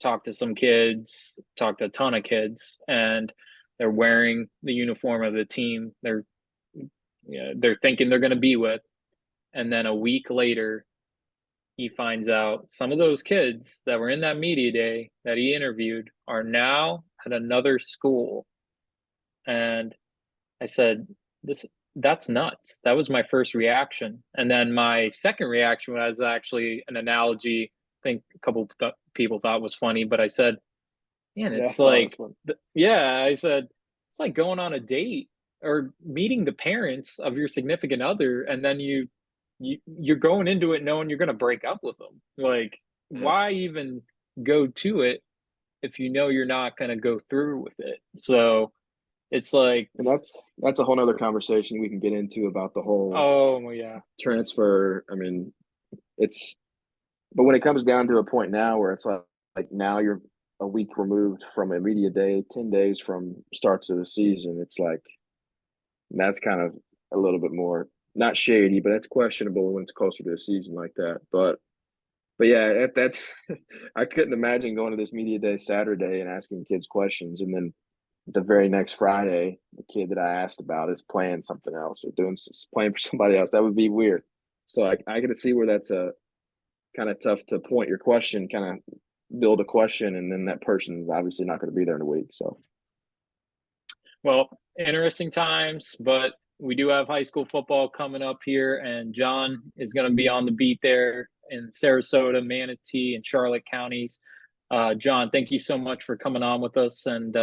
talked to some kids, talked to a ton of kids, and they're wearing the uniform of the team they're thinking they're going to be with. And then a week later, he finds out some of those kids that were in that media day that he interviewed are now at another school. And I said, that's nuts. That was my first reaction. And then my second reaction was actually an analogy I think a couple people thought was funny, but I said, man, Yeah, I it's saw this like, one. yeah, I said, it's like going on a date or meeting the parents of your significant other, and then you're going into it knowing you're going to break up with them. Like, Yeah. why even go to it if you know you're not going to go through with it? So it's like, And that's a whole nother conversation we can get into about the whole oh yeah, transfer. I mean, it's but when it comes down to a point now where it's like now you're a week removed from a media day, 10 days from starts of the season, it's like that's kind of a little bit more not shady, but that's questionable when it's closer to the season like that. But yeah, that's I couldn't imagine going to this media day Saturday and asking kids questions, and then the very next Friday, the kid that I asked about is playing something else or playing for somebody else. That would be weird. So I get to see where that's a kind of tough to point your question, kind of build a question, and then that person is obviously not going to be there in a week. So well, interesting times, but we do have high school football coming up here, and John is going to be on the beat there in Sarasota, Manatee, and Charlotte counties. John, thank you so much for coming on with us, and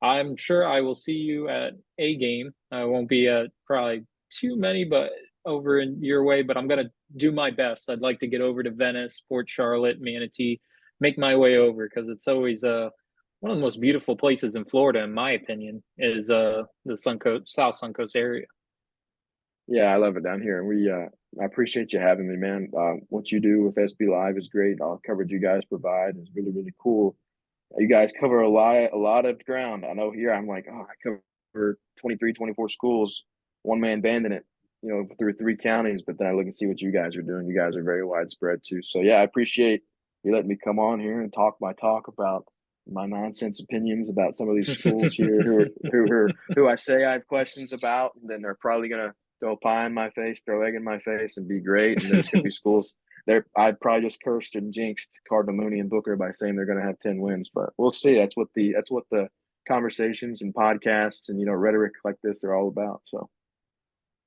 I'm sure I will see you at a game. I won't be at probably too many, but over in your way. But I'm going to do my best. I'd like to get over to Venice, Port Charlotte, Manatee, make my way over because it's always one of the most beautiful places in Florida, in my opinion, is the Suncoast, South Suncoast area. yeah, I love it down here, and I appreciate you having me, man. What you do with SB Live is great. All the coverage you guys provide is really really cool. You guys cover a lot of ground. I know here I'm like, oh, I cover 23, 24 schools, one man band in it, through three counties. But then I look and see what you guys are doing. You guys are very widespread too. So yeah, I appreciate you letting me come on here and talk my talk about my nonsense opinions about some of these schools here who I say I have questions about, and then they're probably gonna throw pie in my face, throw egg in my face, and be great. And there's gonna be schools there. I probably just cursed and jinxed Cardinal Mooney and Booker by saying they're going to have 10 wins, but we'll see. That's what the conversations and podcasts and rhetoric like this are all about. So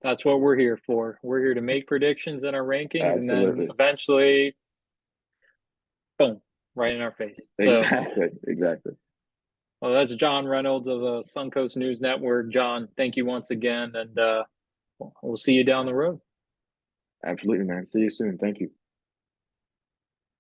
That's what we're here for. We're here to make predictions in our rankings, and then absolutely, eventually, boom, right in our face. So, exactly. well, that's John Reynolds of the Suncoast News Network. John, thank you once again, and we'll see you down the road. Absolutely, man. See you soon. Thank you.